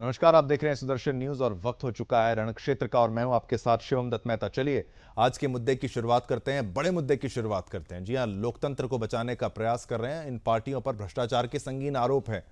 नमस्कार, आप देख रहे हैं सुदर्शन न्यूज और वक्त हो चुका है रणक्षेत्र का और मैं हूं आपके साथ शिवम दत्त मेहता। चलिए आज के मुद्दे की शुरुआत करते हैं, बड़े मुद्दे की शुरुआत करते हैं। जी हां, लोकतंत्र को बचाने का प्रयास कर रहे हैं। इन पार्टियों पर भ्रष्टाचार के संगीन आरोप हैं।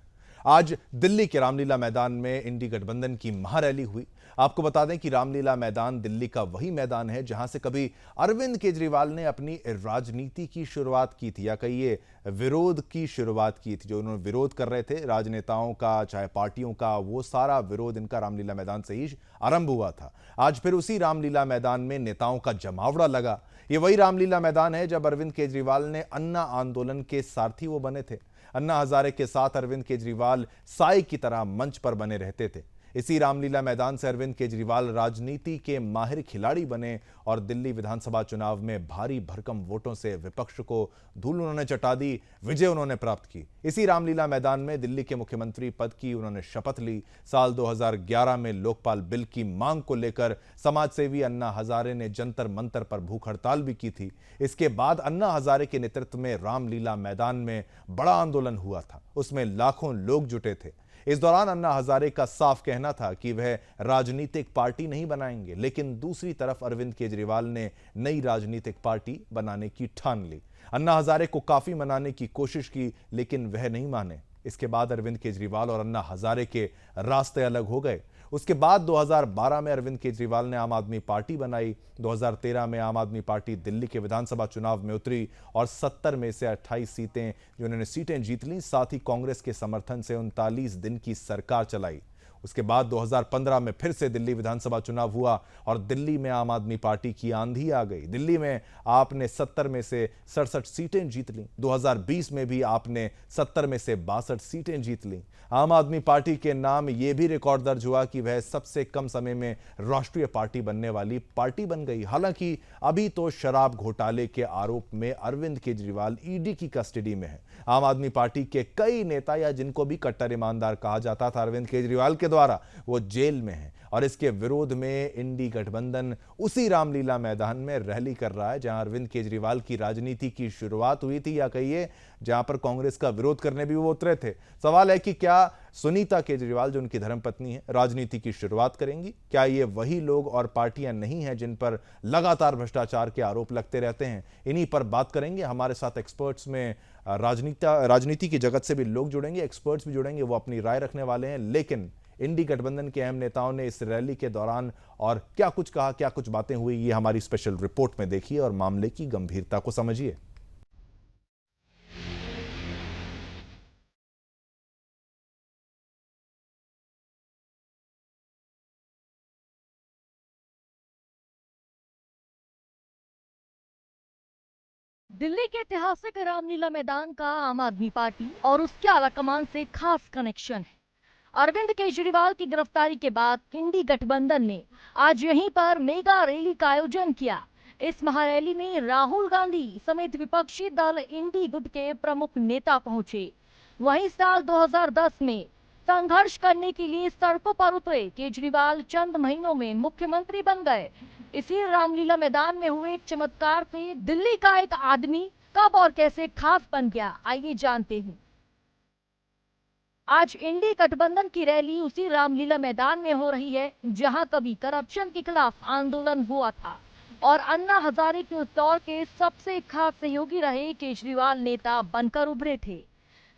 आज दिल्ली के रामलीला मैदान में इंडी गठबंधन की महारैली हुई। आपको बता दें कि रामलीला मैदान दिल्ली का वही मैदान है जहां से कभी अरविंद केजरीवाल ने अपनी राजनीति की शुरुआत की थी, या कहिए विरोध की शुरुआत की थी। जो उन्होंने विरोध कर रहे थे राजनेताओं का, चाहे पार्टियों का, वो सारा विरोध इनका रामलीला मैदान से ही आरंभ हुआ था। आज फिर उसी रामलीला मैदान में नेताओं का जमावड़ा लगा। ये वही रामलीला मैदान है जब अरविंद केजरीवाल ने अन्ना आंदोलन के सारथी वो बने थे। अन्ना हजारे के साथ अरविंद केजरीवाल साई की तरह मंच पर बने रहते थे। इसी रामलीला मैदान से अरविंद केजरीवाल राजनीति के माहिर खिलाड़ी बने और दिल्ली विधानसभा चुनाव में भारी भरकम वोटों से विपक्ष को धूल उन्होंने चटा दी, विजय उन्होंने प्राप्त की। इसी रामलीला मैदान में दिल्ली के मुख्यमंत्री पद की उन्होंने शपथ ली। साल 2011 में लोकपाल बिल की मांग को लेकर समाजसेवी अन्ना हजारे ने जंतर मंतर पर भूख हड़ताल भी की थी। इसके बाद अन्ना हजारे के नेतृत्व में रामलीला मैदान में बड़ा आंदोलन हुआ था। उसमें लाखों लोग जुटे थे। इस दौरान अन्ना हजारे का साफ कहना था कि वह राजनीतिक पार्टी नहीं बनाएंगे, लेकिन दूसरी तरफ अरविंद केजरीवाल ने नई राजनीतिक पार्टी बनाने की ठान ली। अन्ना हजारे को काफी मनाने की कोशिश की, लेकिन वह नहीं माने। इसके बाद अरविंद केजरीवाल और अन्ना हजारे के रास्ते अलग हो गए। उसके बाद 2012 में अरविंद केजरीवाल ने आम आदमी पार्टी बनाई। 2013 में आम आदमी पार्टी दिल्ली के विधानसभा चुनाव में उतरी और 70 में से 28 सीटें जो उन्होंने सीटें जीत लीं। साथ ही कांग्रेस के समर्थन से 39 दिन की सरकार चलाई। उसके बाद 2015 में फिर से दिल्ली विधानसभा चुनाव हुआ और दिल्ली में आम आदमी पार्टी की आंधी आ गई। दिल्ली में आपने 70 में से 67 सीटें जीत लीं। 2020 में भी आपने 70 में से 62 सीटें जीत लीं। आम आदमी पार्टी के नाम यह भी रिकॉर्ड दर्ज हुआ कि वह सबसे कम समय में राष्ट्रीय पार्टी बनने वाली पार्टी बन गई। हालांकि अभी तो शराब घोटाले के आरोप में अरविंद केजरीवाल ईडी की कस्टडी में है। आम आदमी पार्टी के कई नेता, या जिनको भी कट्टर ईमानदार कहा जाता था अरविंद केजरीवाल के द्वारा, वो जेल में है और इसके विरोध में इंडी गठबंधन उसी रामलीला मैदान में रैली कर रहा है जहां अरविंद केजरीवाल की राजनीति की शुरुआत हुई थी, या कहिए जहां पर कांग्रेस का विरोध करने भी वो उतरे थे। सवाल है कि क्या सुनीता केजरीवाल, जो उनकी धर्मपत्नी है, राजनीति की शुरुआत करेंगी? क्या ये वही लोग और पार्टियां नहीं हैं जिन पर लगातार भ्रष्टाचार के आरोप लगते रहते हैं? इन्हीं पर बात करेंगे। हमारे साथ एक्सपर्ट्स में राजनीति की जगत से भी लोग जुड़ेंगे, एक्सपर्ट्स भी जुड़ेंगे, वो अपनी राय रखने वाले हैं। लेकिन इंडी गठबंधन के अहम नेताओं ने इस रैली के दौरान और क्या कुछ कहा, क्या कुछ बातें हुई, ये हमारी स्पेशल रिपोर्ट में देखिए और मामले की गंभीरता को समझिए। दिल्ली के ऐतिहासिक रामलीला मैदान का आम आदमी पार्टी और उसके आलाकमान से खास कनेक्शन है। अरविंद केजरीवाल की गिरफ्तारी के बाद इंडी गठबंधन ने आज यहीं पर मेगा रैली का आयोजन किया। इस महारैली में राहुल गांधी समेत विपक्षी दल इंडी गुट के प्रमुख नेता पहुंचे। वहीं साल 2010 में संघर्ष करने के लिए सड़कों पर उतरे केजरीवाल चंद महीनों में मुख्यमंत्री बन गए। इसी रामलीला मैदान में हुए एक चमत्कार से दिल्ली का एक आदमी कब और कैसे खास बन गया, आइए जानते हैं। आज इंडी गठबंधन की रैली उसी रामलीला मैदान में हो रही है जहां कभी करप्शन के खिलाफ आंदोलन हुआ था और अन्ना हजारे के उस दौर के सबसे खास सहयोगी रहे केजरीवाल नेता बनकर उभरे थे।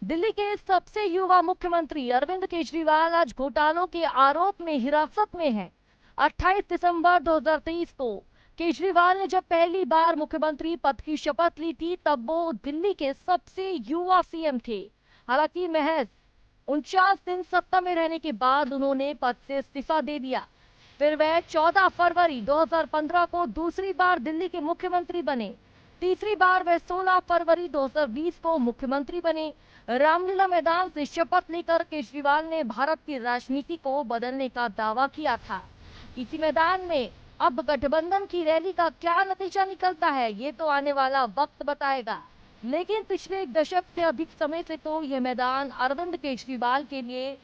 दिल्ली के सबसे युवा मुख्यमंत्री अरविंद केजरीवाल आज घोटालों के आरोप में हिरासत में हैं। 28 दिसंबर 2023 को केजरीवाल ने जब पहली बार मुख्यमंत्री पद की शपथ ली थी, तब वो दिल्ली के सबसे युवा सीएम थे। हालांकि महज 49 दिन सत्ता में रहने के बाद उन्होंने पद से इस्तीफा दे दिया। फिर वह 14 फरवरी 2015 को दूसरी बार दिल्ली के मुख्यमंत्री बने। तीसरी बार वह 16 फरवरी 2020 को मुख्यमंत्री बने। रामलीला मैदान से शपथ लेकर केजरीवाल ने भारत की राजनीति को बदलने का दावा किया था। इसी मैदान में अब गठबंधन की रैली का क्या नतीजा निकलता है, ये तो आने वाला वक्त बताएगा। लेकिन पिछले एक दशक से अधिक समय से तो यह मैदान अरविंद केजरीवाल के लिए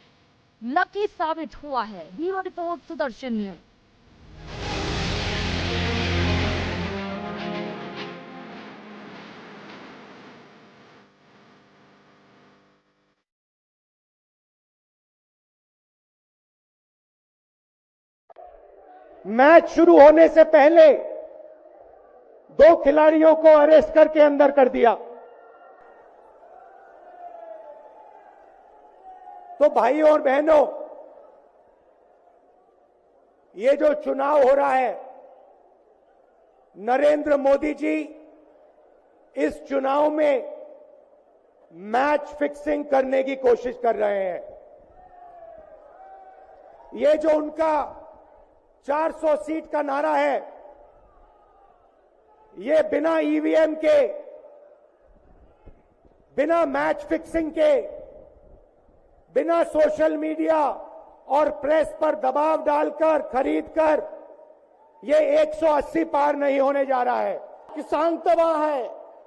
लकी साबित हुआ है। Bureau report, Sudarshan news. Match शुरू होने से पहले 2 खिलाड़ियों को अरेस्ट करके अंदर कर दिया। तो भाइयों और बहनों, ये जो चुनाव हो रहा है, नरेंद्र मोदी जी इस चुनाव में मैच फिक्सिंग करने की कोशिश कर रहे हैं। ये जो उनका 400 सीट का नारा है, ये बिना ईवीएम के, बिना मैच फिक्सिंग के, बिना सोशल मीडिया और प्रेस पर दबाव डालकर खरीदकर ये 180 पार नहीं होने जा रहा है। किसान तबाह है,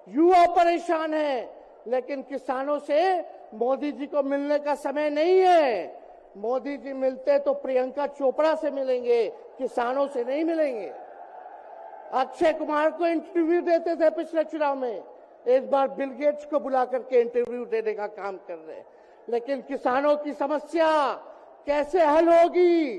युवा परेशान है, लेकिन किसानों से मोदी जी को मिलने का समय नहीं है। मोदी जी मिलते तो प्रियंका चोपड़ा से मिलेंगे, किसानों से नहीं मिलेंगे। अक्षय कुमार को इंटरव्यू देते थे पिछले चुनाव में, इस बार बिल गेट्स को बुला करके इंटरव्यू देने का काम कर रहे हैं। लेकिन किसानों की समस्या कैसे हल होगी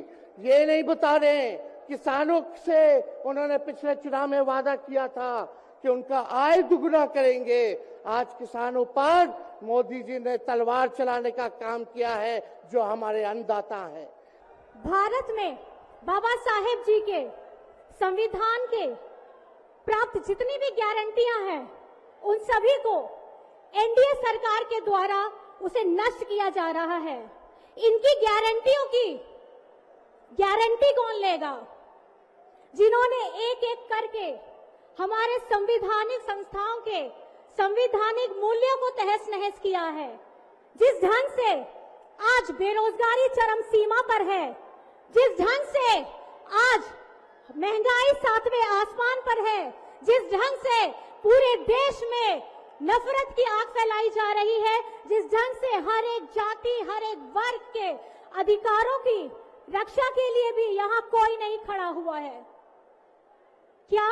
ये नहीं बता रहे। किसानों से उन्होंने पिछले चुनाव में वादा किया था कि उनका आय दुगुना करेंगे। आज किसानों पर मोदी जी ने तलवार चलाने का काम किया है, जो हमारे अन्नदाता हैं। भारत में बाबा साहेब जी के संविधान के प्राप्त जितनी भी गारंटियां हैं, उन सभी को एनडीए सरकार के द्वारा उसे नष्ट किया जा रहा है। इनकी गारंटियों की गारंटी कौन लेगा? जिन्होंने एक एक करके हमारे संवैधानिक संस्थाओं के संवैधानिक मूल्यों को तहस नहस किया है। जिस ढंग से आज बेरोजगारी चरम सीमा पर है, जिस ढंग से आज महंगाई 7वें आसमान पर है, जिस ढंग से पूरे देश में नफरत की आग फैलाई जा रही है, जिस ढंग से हर एक जाति, हर एक वर्ग के अधिकारों की रक्षा के लिए भी यहां कोई नहीं खड़ा हुआ है। क्या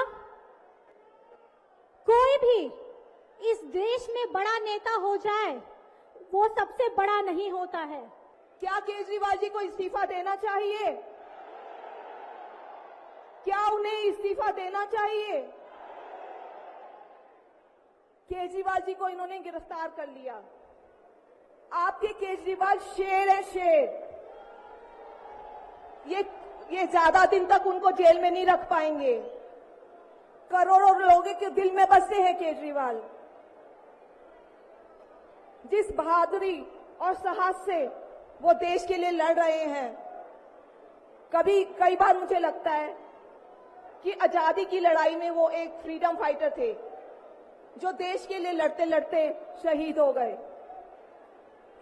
कोई भी इस देश में बड़ा नेता हो जाए, वो सबसे बड़ा नहीं होता है? क्या केजरीवाल जी को इस्तीफा देना चाहिए? क्या उन्हें इस्तीफा देना चाहिए? केजरीवाल जी को इन्होंने गिरफ्तार कर लिया। आपके केजरीवाल शेर है, शेर। ये ज्यादा दिन तक उनको जेल में नहीं रख पाएंगे। करोड़ों लोगों के दिल में बसे हैं केजरीवाल। जिस बहादुरी और साहस से वो देश के लिए लड़ रहे हैं, कई बार मुझे लगता है कि आजादी की लड़ाई में वो एक फ्रीडम फाइटर थे, जो देश के लिए लड़ते लड़ते शहीद हो गए।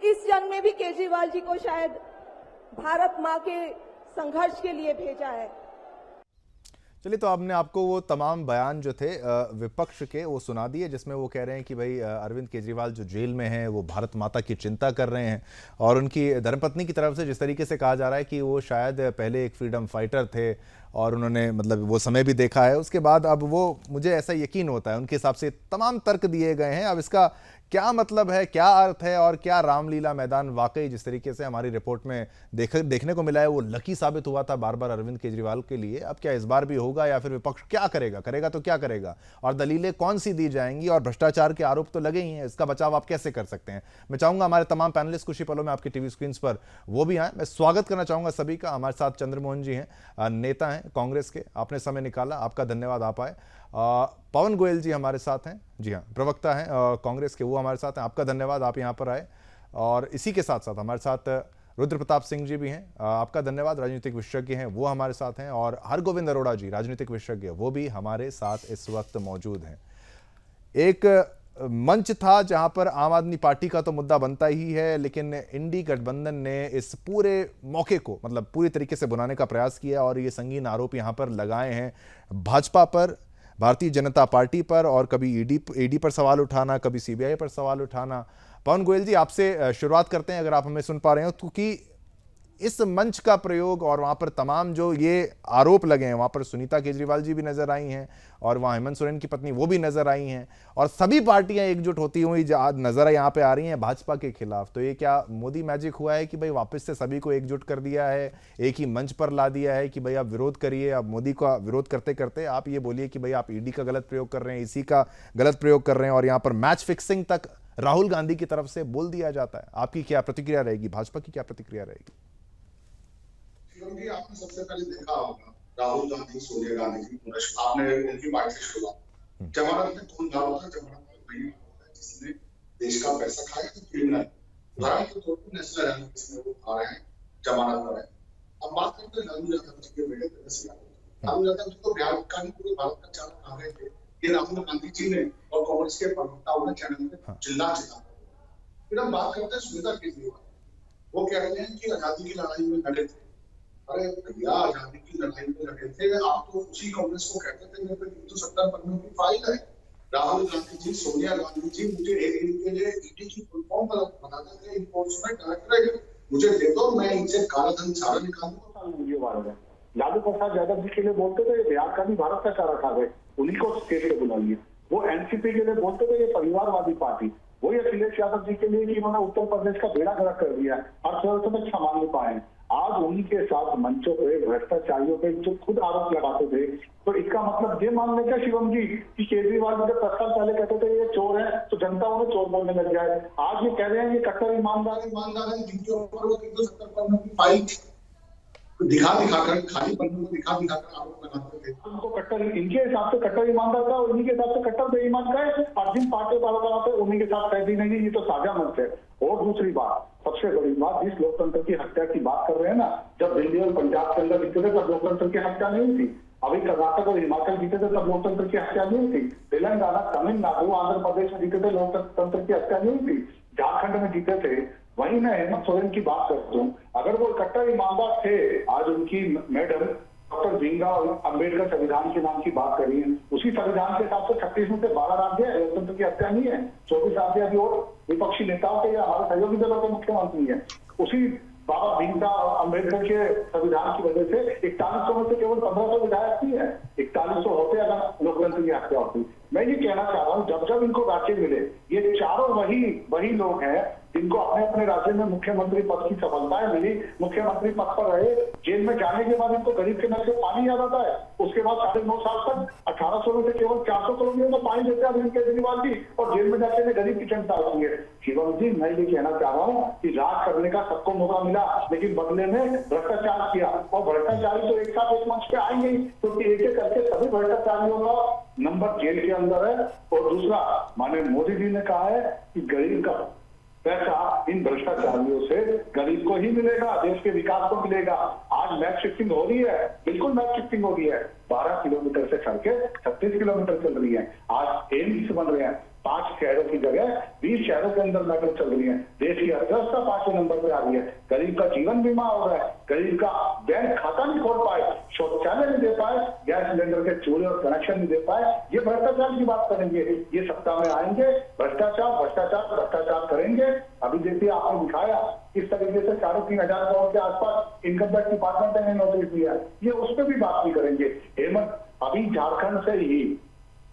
इस जंग में भी केजरीवाल जी को शायद भारत मां के संघर्ष के लिए भेजा है। चलिए, तो आपने आपको वो तमाम बयान जो थे विपक्ष के वो सुना दिए, जिसमें वो कह रहे हैं कि भाई अरविंद केजरीवाल जो जेल में हैं वो भारत माता की चिंता कर रहे हैं, और उनकी धर्मपत्नी की तरफ से जिस तरीके से कहा जा रहा है कि वो शायद पहले एक फ्रीडम फाइटर थे और उन्होंने मतलब वो समय भी देखा है, उसके बाद अब वो, मुझे ऐसा यकीन होता है उनके हिसाब से तमाम तर्क दिए गए हैं। अब इसका क्या मतलब है, क्या अर्थ है, और क्या रामलीला मैदान वाकई जिस तरीके से हमारी रिपोर्ट में देखने को मिला है वो लकी साबित हुआ था बार बार अरविंद केजरीवाल के लिए, अब क्या इस बार भी होगा, या फिर विपक्ष क्या करेगा तो क्या करेगा, और दलीलें कौन सी दी जाएंगी, और भ्रष्टाचार के आरोप तो लगे ही हैं, इसका बचाव आप कैसे कर सकते हैं? मैं चाहूंगा हमारे तमाम पैनलिस्ट कुछ ही पलों में आपकी टीवी स्क्रीन पर वो भी आए। मैं स्वागत करना चाहूंगा सभी का। हमारे साथ चंद्रमोहन जी हैं, नेता हैं कांग्रेस के, आपने समय निकाला, आपका धन्यवाद, आप आए। पवन गोयल जी हमारे साथ हैं, जी हाँ, प्रवक्ता हैं कांग्रेस के, वो हमारे साथ हैं, आपका धन्यवाद, आप यहाँ पर आए। और इसी के साथ साथ हमारे साथ रुद्र प्रताप सिंह जी भी हैं, आपका धन्यवाद, राजनीतिक विशेषज्ञ हैं, वो हमारे साथ हैं। और हरगोविंद अरोड़ा जी, राजनीतिक विशेषज्ञ, वो भी हमारे साथ इस वक्त मौजूद हैं। एक मंच था जहां पर आम आदमी पार्टी का तो मुद्दा बनता ही है, लेकिन इंडी गठबंधन ने इस पूरे मौके को मतलब पूरी तरीके से बुलाने का प्रयास किया, और ये संगीन आरोप यहां पर लगाए हैं भाजपा पर, भारतीय जनता पार्टी पर, और कभी ईडी पर सवाल उठाना, कभी सीबीआई पर सवाल उठाना। पवन गोयल जी, आपसे शुरुआत करते हैं, अगर आप हमें सुन पा रहे हो, क्योंकि इस मंच का प्रयोग और वहाँ पर तमाम जो ये आरोप लगे हैं, वहाँ पर सुनीता केजरीवाल जी भी नजर आई हैं और वहाँ हेमंत सोरेन की पत्नी वो भी नजर आई हैं, और सभी पार्टियां एकजुट होती हुई नजर यहाँ पे आ रही हैं भाजपा के खिलाफ। तो ये क्या मोदी मैजिक हुआ है कि भाई वापस से सभी को एकजुट कर दिया है, एक ही मंच पर ला दिया है कि भाई आप विरोध करिए। आप मोदी का विरोध करते करते आप ये बोलिए कि भाई आप ईडी का गलत प्रयोग कर रहे हैं, इसी का गलत प्रयोग कर रहे हैं, और यहाँ पर मैच फिक्सिंग तक राहुल गांधी की तरफ से बोल दिया जाता है। आपकी क्या प्रतिक्रिया रहेगी, भाजपा की क्या प्रतिक्रिया रहेगी? क्योंकि आपने सबसे पहले देखा होगा राहुल गांधी, सोनिया गांधी जी, आपने उनकी बात से शुरुआत, जमानत में कौन डाला था? जमानत में जिसने देश का पैसा खाया तो क्रिमिनल, उदाहरण के तौर पर नेशनल हेराल्ड में वो आ रहे हैं, जमानत पर है। अब बात करते हैं लालू यादव जी के बेटे तेजस्वी यादव। लालू यादव जी तो बिहार का नहीं, पूरे भारत का चारा खा रहे थे। ये राहुल गांधी जी ने और कांग्रेस के प्रवक्ताओं ने चैनल में चिल्ला फिर हम बात करते हैं सुनीता केजरीवाल। वो कहते हैं कि आजादी की लड़ाई में लड़े थे। अरे भैया, आजादी की लड़ाई में लड़े थे आप तो उसी कांग्रेस को कहते थे। मेरे पे 270 पन्नों की फाइल है। राहुल गांधी जी, सोनिया गांधी जी मुझे एक दिन के लिए ईडी की फुल फॉर्म बताते थे, इन्फोर्समेंट डायरेक्टरेट, मुझे दे दो, मैं इनसे काला धन सारा निकाल दूंगा। लालू प्रसाद यादव जी के लिए बोलते थे बिहार का भी भारत का सारा खा गए, उन्हीं को स्टेट पे बुलाइए। वो एनसीपी के लिए बोलते थे ये परिवारवादी पार्टी, वही अखिलेश यादव जी के लिए कि उन्होंने उत्तर प्रदेश का बेड़ा गर्क कर दिया, अर्थव्यवस्था में संभाल नहीं पाए। आज उन्हीं के साथ मंचों पे भ्रष्टाचारियों पे जो खुद आरोप लगाते थे, तो इसका मतलब ये मान लें क्या शिवम जी कि केजरीवाल जी 10 साल पहले कहते थे ये चोर है, तो जनता उन्हें चोर बोलने लग जाए। आज ये कह रहे हैं ये कट्टर ईमानदार है, जिनके ऊपर वो 370 पन्नों की फाइल दिखाकर, खाली पन्नों को दिखाकर आरोप लगाते थे। उनको कट्टर, इनके हिसाब से कट्टर ईमानदार था और इन्हीं के हिसाब से कट्टर बेईमान का है, और जिन पार्टी वाले उन्हीं के साथ कैदी नहीं, ये तो साझा मंच है। और दूसरी बात, सबसे बड़ी बात, जिस लोकतंत्र की हत्या की बात कर रहे हैं ना, जब दिल्ली और पंजाब के अंदर जीते थे तब लोकतंत्र की हत्या नहीं थी। अभी कर्नाटक और हिमाचल जीते थे तब लोकतंत्र की हत्या नहीं थी। तेलंगाना, तमिलनाडु, आंध्र प्रदेश में जीते थे, लोकतंत्र की हत्या नहीं थी। झारखंड में जीते थे। वहीं मैं हेमंत सोरेन की बात करता हूँ, अगर वो इकट्ठा ईमानदार थे, आज उनकी मैडम डॉक्टर भीमराव अम्बेडकर संविधान के नाम की बात करी है, उसी संविधान के हिसाब से 36 में से 12 राज्य है, लोकतंत्र की हत्या नहीं है। 24 राज्य अभी और विपक्षी नेताओं के या हमारे सहयोगी दलों के मुख्यमंत्री है। उसी बाबा भीमराव अम्बेडकर के संविधान की वजह से 4100 में से केवल 1500 विधायक ही है। 4100 होते अगर लोकतंत्र की हत्या होती। मैं ये कहना चाह रहा हूँ, जब जब इनको राज्य मिले, ये चारों वही लोग हैं जिनको अपने अपने राज्य में मुख्यमंत्री पद की सफलताएं मिली, मुख्यमंत्री पद पर रहे। जेल में जाने के बाद इनको गरीब के नल से पानी याद आता है। उसके बाद 9.5 साल तक 1800 में से केवल 400 करोड़ में पानी देते हैं अरविंद केजरीवाल जी, और जेल में जाके गरीब की चिंता होती है। शिवम जी, मैं ये कहना चाह रहा हूँ कि राज करने का सबको मौका मिला, लेकिन बदले में भ्रष्टाचार किया, और भ्रष्टाचारी तो एक साथ एक मंच पे आएंगे ही, क्योंकि एक एक करके सभी भ्रष्टाचारियों का नंबर जेल के अंदर है। और दूसरा, माननीय मोदी जी ने कहा है कि गरीब का पैसा इन भ्रष्टाचारियों से गरीब को ही मिलेगा, देश के विकास को मिलेगा। आज मैच शिफ्टिंग हो रही है, बिल्कुल मैच शिफ्टिंग हो रही है। 12 किलोमीटर से चढ़ 36 किलोमीटर चल रही है। आज एम्स बन रहे हैं, 5 शहरों की जगह 20 शहरों के अंदर मेट्रो चल रही है। देश की अर्थव्यवस्था 5वें नंबर पे आ रही है। गरीब का जीवन बीमा हो रहा है, गरीब का बैंक खाता नहीं खोल पाए, शौचालय नहीं दे पाए, गैस सिलेंडर के चूल्हे और कनेक्शन नहीं दे पाए। ये भ्रष्टाचार की बात करेंगे, ये सत्ता में आएंगे, भ्रष्टाचार करेंगे। अभी देखिए, आपने दिखाया इस तरीके से 3,500 करोड़ के आसपास इनकम टैक्स डिपार्टमेंट ने नोटिस दिया, ये उस पर भी बात नहीं करेंगे। हेमंत, अभी झारखंड से ही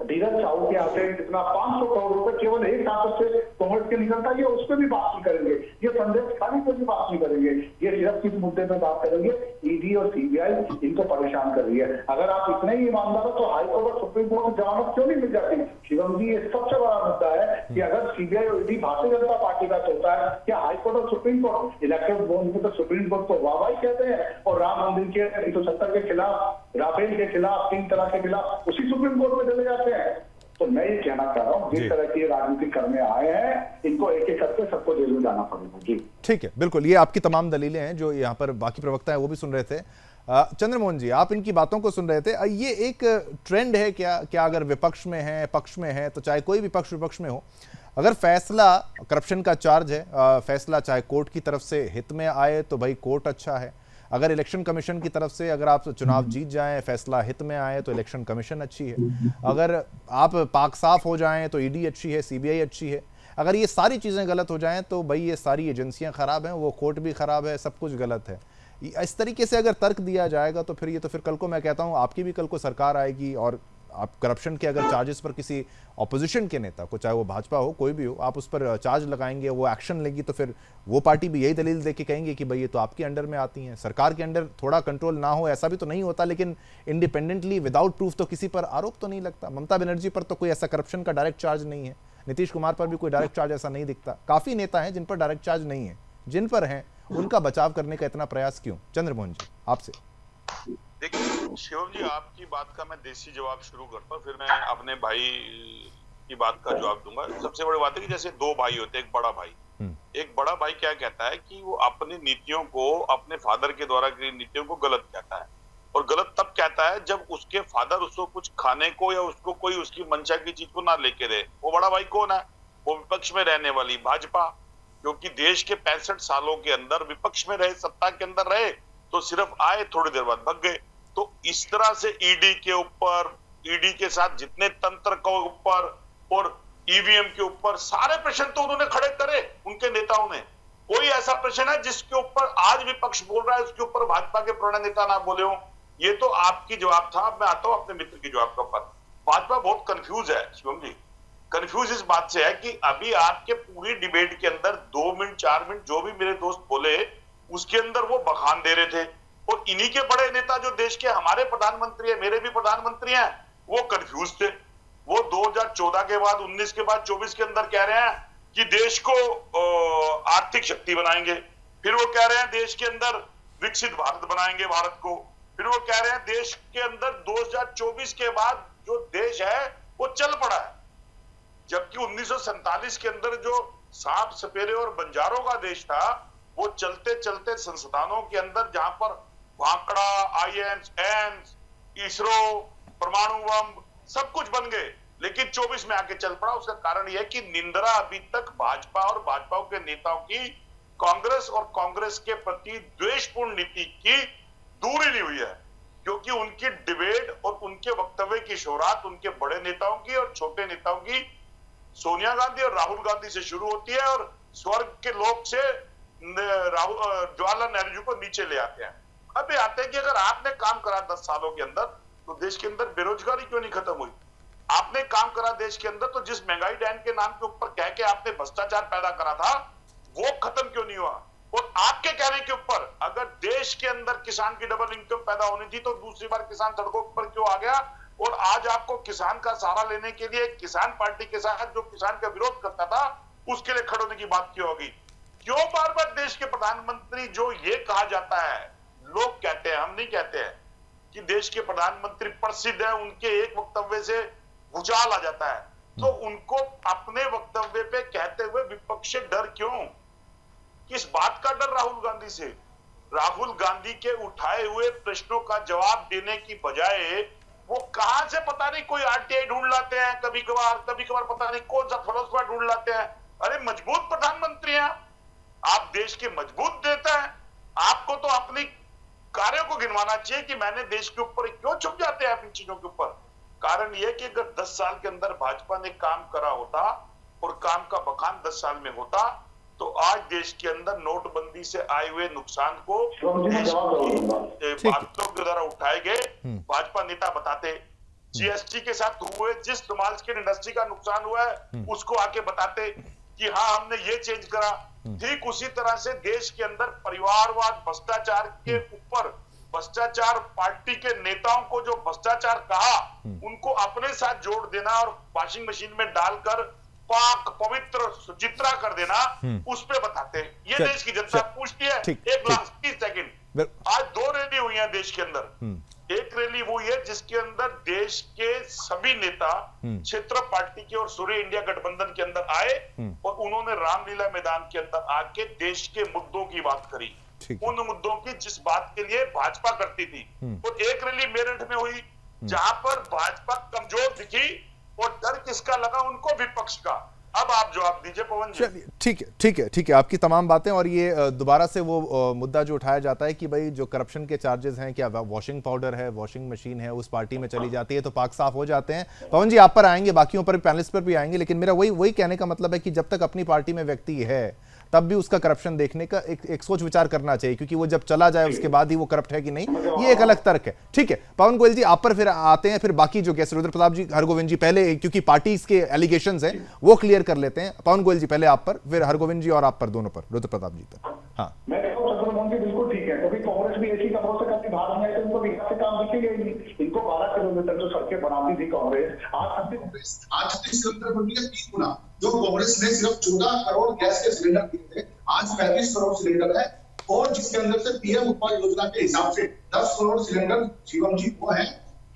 धीरज साहू के आते कितना 500 करोड़ रुपए केवल एक सांसद से कांग्रेस के निकलता है, उस पर भी बात नहीं करेंगे। ये संदेश खाली पर भी बात नहीं करेंगे। ये सिर्फ किस मुद्दे पे बात करेंगे? ईडी और सीबीआई इनको परेशान कर रही है। अगर आप इतने ही ईमानदार हो तो हाईकोर्ट और सुप्रीम कोर्ट में जमानत क्यों नहीं मिल जाती? शिवम जी, ये सबसे बड़ा मुद्दा है कि अगर सीबीआई और ईडी भारतीय जनता पार्टी का चलता है, क्या हाईकोर्ट और सुप्रीम कोर्ट इलेक्टेड बोर्ड में तो सुप्रीम कोर्ट को वाहवाही कहते हैं, और राम मंदिर के 370 के खिलाफ, राफेल के खिलाफ, 3 तलाक के खिलाफ उसी सुप्रीम कोर्ट में चले जाते हैं। तो मैं ये कहना चाह रहा हूँ, जिस तरह की राजनीति करने आए हैं, इनको एक एक करके सबको जेल में जाना पड़ेगा। जी ठीक है, बिल्कुल, ये आपकी तमाम दलीलें हैं जो यहाँ पर बाकी प्रवक्ता है वो भी सुन रहे थे। चंद्रमोहन जी, आप इनकी बातों को सुन रहे थे। ये एक ट्रेंड है क्या अगर विपक्ष में है, पक्ष में है, तो चाहे कोई भी पक्ष विपक्ष में हो, अगर फैसला करप्शन का चार्ज है, फैसला चाहे कोर्ट की तरफ से हित में आए तो भाई कोर्ट अच्छा है। अगर इलेक्शन कमीशन की तरफ से अगर आप चुनाव जीत जाएं, फैसला हित में आए तो इलेक्शन कमीशन अच्छी है। अगर आप पाक साफ हो जाएं तो ईडी अच्छी है, सीबीआई अच्छी है। अगर ये सारी चीज़ें गलत हो जाएं तो भाई ये सारी एजेंसियां खराब हैं, वो कोर्ट भी खराब है, सब कुछ गलत है। इस तरीके से अगर तर्क दिया जाएगा तो फिर ये तो फिर कल को मैं कहता हूं आपकी भी कल को सरकार आएगी और आप करप्शन के अगर चार्जेस पर किसी ऑपोजिशन के नेता को, चाहे वो भाजपा हो कोई भी हो, आप उस पर चार्ज लगाएंगे, वो एक्शन लेगी, तो फिर वो पार्टी भी यही दलील दे के कहेंगे कि भाई ये तो आपके अंडर में आती हैं। सरकार के अंडर थोड़ा कंट्रोल ना हो ऐसा भी तो नहीं होता, लेकिन इंडिपेंडेंटली विदाउट प्रूफ तो किसी पर आरोप तो नहीं लगता। ममता बनर्जी पर तो कोई ऐसा करप्शन का डायरेक्ट चार्ज नहीं है, नीतीश कुमार पर भी कोई डायरेक्ट चार्ज ऐसा नहीं दिखता। काफी नेता हैं जिन पर डायरेक्ट चार्ज नहीं है, जिन पर हैं उनका बचाव करने का इतना प्रयास क्यों? चंद्रमोहन जी आपसे। देखिए शिवम जी, आपकी बात का मैं देसी जवाब शुरू करता हूँ, फिर मैं अपने भाई की बात का जवाब दूंगा। सबसे बड़ी बात है कि जैसे दो भाई होते हैं, एक बड़ा भाई, एक बड़ा भाई क्या कहता है कि वो अपनी नीतियों को, अपने फादर के द्वारा की नीतियों को गलत कहता है, और गलत तब कहता है जब उसके फादर उसको कुछ खाने को या उसको कोई उसकी मंशा की चीज को ना लेके दे। वो बड़ा भाई कौन है? वो विपक्ष में रहने वाली भाजपा, क्योंकि देश के 65 सालों के अंदर विपक्ष में रहे, सत्ता के अंदर रहे, तो सिर्फ आए, थोड़ी देर बाद भग गए। तो इस तरह से ईडी के ऊपर, ईडी के साथ जितने तंत्र के ऊपर और ईवीएम के ऊपर सारे प्रश्न तो उन्होंने खड़े करे उनके नेताओं ने। कोई ऐसा प्रश्न है जिसके ऊपर आज विपक्ष बोल रहा है उसके ऊपर भाजपा के पुराने नेता ना बोले हो? ये तो आपकी जवाब था। अब मैं आता हूं अपने मित्र की जवाब का पर। भाजपा बहुत कंफ्यूज है शिवम जी। कंफ्यूज इस बात से है कि अभी आपके पूरी डिबेट के अंदर 2 मिनट 4 मिनट जो भी मेरे दोस्त बोले उसके अंदर वो बखान दे रहे थे, और इन्हीं के बड़े नेता जो देश के हमारे प्रधानमंत्री है, मेरे भी प्रधानमंत्री हैं, वो कंफ्यूज थे। वो 2014 के बाद, 19 के बाद 24 के अंदर कह रहे हैं कि देश को आर्थिक शक्ति बनाएंगे, फिर वो कह रहे हैं देश के अंदर विकसित भारत बनाएंगे भारत को, फिर वो कह रहे हैं देश के अंदर 2024 के बाद जो देश है वो चल पड़ा है। जबकि 1947 के अंदर जो सांप सपेरे और बंजारों का देश था, वो चलते चलते संस्थानों के अंदर जहां पर भाकड़ा, आईएम्स, एम्स, इसरो, परमाणु बम सब कुछ बन गए, लेकिन 24 में आके चल पड़ा। उसका कारण यह है कि निंद्रा अभी तक भाजपा और भाजपा के नेताओं की कांग्रेस और कांग्रेस के प्रति द्वेषपूर्ण नीति की दूर ही नहीं हुई है, क्योंकि उनकी डिबेट और उनके वक्तव्य की शोहरत उनके बड़े नेताओं की और छोटे नेताओं की सोनिया गांधी और राहुल गांधी से शुरू होती है और स्वर्ग के लोक से जवाहरलाल नेहरू जी को नीचे ले आते हैं। अब ये आते हैं कि अगर आपने काम करा 10 सालों के अंदर तो देश के अंदर बेरोजगारी क्यों नहीं खत्म हुई? आपने काम करा देश के अंदर तो जिस महंगाई डैन के नाम के ऊपर कह के आपने भ्रष्टाचार पैदा करा था वो खत्म क्यों नहीं हुआ? और आपके कहने के ऊपर अगर देश के अंदर किसान की डबल इनकम पैदा होनी थी तो दूसरी बार किसान सड़कों पर क्यों आ गया? और आज आपको किसान का सहारा लेने के लिए किसान पार्टी के साथ जो किसान का विरोध करता था उसके लिए खड़े होने की बात क्यों होगी? क्यों बार बार देश के प्रधानमंत्री, जो ये कहा जाता है, लोग कहते हैं, हम नहीं कहते हैं, कि देश के प्रधानमंत्री प्रसिद्ध है, उनके एक वक्तव्य से भूचाल आ जाता है, तो उनको अपने वक्तव्य पे कहते हुए विपक्ष से डर क्यों? किस बात का डर राहुल गांधी से? राहुल गांधी के उठाए हुए प्रश्नों का जवाब देने की बजाय वो कहां से पता नहीं कोई आरटीआई ढूंढ लाते हैं, कभी कभार पता नहीं कौन सा फलसफा ढूंढ लाते हैं। अरे मजबूत प्रधानमंत्री हैं आप, देश के मजबूत नेता हैं, आपको तो अपनी कार्यों को गिनवाना चाहिए कि मैंने देश के ऊपर क्यों छुप जाते हैं आप इन चीजों के ऊपर। कारण यह कि अगर 10 साल के अंदर भाजपा ने काम करा होता और काम का बखान 10 साल में होता तो आज देश के अंदर नोटबंदी से आए हुए नुकसान को देश की बातों के द्वारा उठाए गए भाजपा नेता बताते। जीएसटी के साथ हुए जिस स्मॉल स्केल इंडस्ट्री का नुकसान हुआ है उसको आके बताते कि हाँ हमने ये चेंज करा। ठीक उसी तरह से देश के अंदर परिवारवाद, भ्रष्टाचार के ऊपर, भ्रष्टाचार पार्टी के नेताओं को जो भ्रष्टाचार कहा उनको अपने साथ जोड़ देना और वॉशिंग मशीन में डालकर पाक पवित्र सुचित्रा कर देना, उस पे बताते हैं। ये देश की जनता पूछती है। एक लास्ट 30 सेकंड, आज 2 रैली हुई है देश के अंदर। एक रैली वो है जिसके अंदर देश के सभी नेता क्षेत्र पार्टी के और सूर्य इंडिया गठबंधन के अंदर आए और उन्होंने रामलीला मैदान के अंदर आके देश के मुद्दों की बात करी, उन मुद्दों की जिस बात के लिए भाजपा करती थी। और एक रैली मेरठ में हुई जहां पर भाजपा कमजोर दिखी और डर किसका लगा? उनको, विपक्ष का। अब आप जवाब दीजिए पवन जी। ठीक है आपकी तमाम बातें। और ये दोबारा से वो मुद्दा जो उठाया जाता है कि भाई जो करप्शन के चार्जेस हैं, क्या वॉशिंग पाउडर है, वॉशिंग मशीन है, उस पार्टी में चली जाती है तो पाक साफ हो जाते हैं। पवन जी आप पर आएंगे, बाकियों पर पैनलिस्ट पर भी आएंगे, लेकिन मेरा वही कहने का मतलब है कि जब तक अपनी पार्टी में व्यक्ति है, तब भी उसका करप्शन देखने का एक सोच विचार करना चाहिए, क्योंकि वो जब चला जाए उसके बाद ही वो करप्ट है कि नहीं, ये एक अलग तर्क है। ठीक है पवन गोयल जी, आप पर फिर आते हैं, फिर बाकी जो गेस्ट रुद्र प्रताप जी, हरगोविंद जी, पहले क्योंकि पार्टीज के एलिगेशंस हैं वो क्लियर कर लेते हैं। पवन गोयल जी पहले आप पर, फिर हरगोविंद जी और आप पर, दोनों पर, रुद्र प्रताप जी पर। हाँ मैं कहता हूँ चंद्रमोहन जी बिल्कुल ठीक है, क्योंकि कांग्रेस भी ऐसी खबरों से कभी बाहर नहीं आई तो उनको विकास से काम दिखेगा ही नहीं। इनको 12 किलोमीटर जो सड़कें बनाती थी कांग्रेस, आज 36 किलोमीटर बन गया 3 गुना। जो कांग्रेस ने सिर्फ 14 करोड़ गैस के सिलेंडर दिए थे, आज 35 करोड़ सिलेंडर है, और जिसके अंदर से पीएम उज्ज्वला योजना के हिसाब से 10 करोड़ सिलेंडर शिवम जी वो है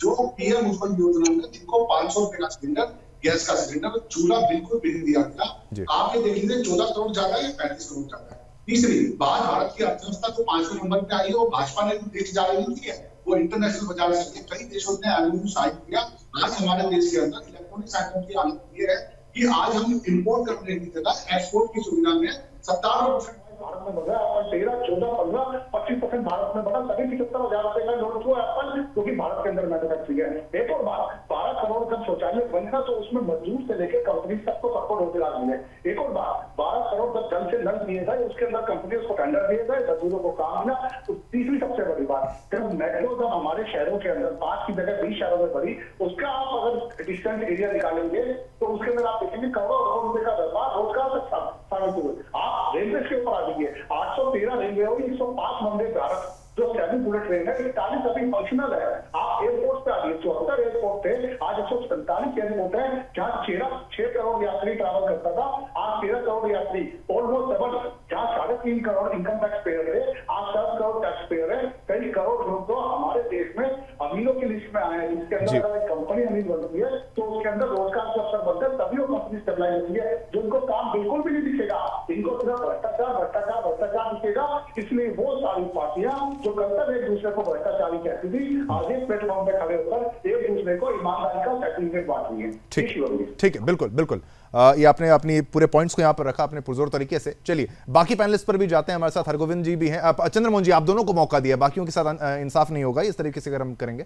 जो पीएम उज्ज्वला योजना में जिनको 500 रुपए का सिलेंडर, गैस का सिलेंडर, चूल्हा बिल्कुल फ्री दिया गया। आप ये देख लीजिए 14 करोड़ ज्यादा है या 35 करोड़ ज्यादा है। तीसरी बात, भारत की अर्थव्यवस्था तो 5वें नंबर पे आई है, वो भाजपा ने देश जा रही है, वो इंटरनेशनल बाजार से कई देशों ने एमओयू साइन किया। आज हमारे देश के अंदर इलेक्ट्रॉनिक्स आइटम की हालत ये है कि आज हम इंपोर्ट करने की जगह एक्सपोर्ट की सुविधा में 57% भारत में बढ़ा, और 13, 14, 15, 25% भारत में बढ़ा। सभी 75,000 रुपए का लोन हुआ एप्पल, क्योंकि भारत के अंदर मैन्युफैक्चरिंग है। एक और बात, 12 करोड़ का शौचालय बनेगा तो उसमें मजदूर से लेकर कंपनी सबको सपोर्ट होते रहा मिले। एक और बात, 12 करोड़ जब जल से नल दिए गए, उसके अंदर कंपनी को टेंडर दिए गए, मजदूरों को काम मिला। तो तीसरी सबसे बड़ी बात, जब मेट्रो जब हमारे शहरों के अंदर 5 की जगह 20 शहरों में बढ़ी, उसका आप अगर डिस्टेंस एरिया निकालेंगे तो उसके अंदर आप देखेंगे करोड़ों रुपए का व्यापार रोजगार तक साबित हुए। आप रेलवे के ऊपर आ जाइए, 813 रेलवे होगी, 105 वंदे भारत जो 7 बुलेट ट्रेन है, 41 अभी फंक्शनल है। आप एयरपोर्ट पे आ गए, 74 एयरपोर्ट थे, आज 147 एयरपोर्ट है, जहाँ 6 करोड़ यात्री ट्रैवल करता था, आज 13 करोड़ यात्री, ऑलमोस्ट डबल। जहाँ 3.5 करोड़ इनकम टैक्स पेयर थे, आज 10 करोड़ टैक्स पेयर है। कई करोड़ लोग तो हमारे देश में अमीरों की लिस्ट में आए हैं, जिसके अंदर अगर एक कंपनी अमीर बनती है तो उसके अंदर रोजगार के अवसर बनते हैं, तभी वो कंपनी स्टेबलाइज होती है। जो उनको काम बिल्कुल भी नहीं दिखेगा, इनको सिर्फ भ्रष्टाचार भ्रष्टाचार भ्रष्टाचार दिखेगा। इसलिए वो सारी पार्टियां जो कल तक एक दूसरे को भ्रष्टाचारी कहती थी, आज एक प्लेटफॉर्म पे खड़े होकर एक दूसरे को ईमानदारी का सर्टिफिकेट बांट रही है। ठीक है, बिल्कुल बिल्कुल। ये आपने अपनी पूरे पॉइंट्स को यहाँ पर रखा अपने पुरजोर तरीके से। चलिए बाकी पैनलिस्ट पर भी जाते हैं, हमारे साथ हरगोविंद जी भी हैं, चंद्रमोहन जी, आप दोनों को मौका दिया, बाकियों के साथ इंसाफ नहीं होगा, इस तरीके से अगर हम करेंगे।